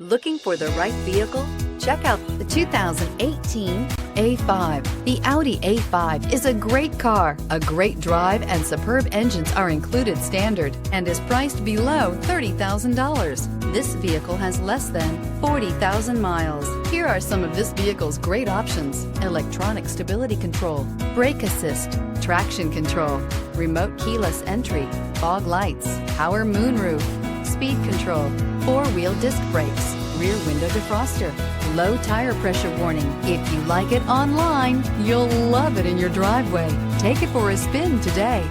Looking for the right vehicle? Check out the 2018 A5. The Audi A5 is a great car. A great drive and superb engines are included standard and is priced below $30,000. This vehicle has less than 40,000 miles. Here are some of this vehicle's great options: electronic stability control, brake assist, traction control, remote keyless entry, fog lights, power moonroof, speed control, four-wheel disc brakes, rear window defroster, low tire pressure warning. If you like it online, you'll love it in your driveway. Take it for a spin today.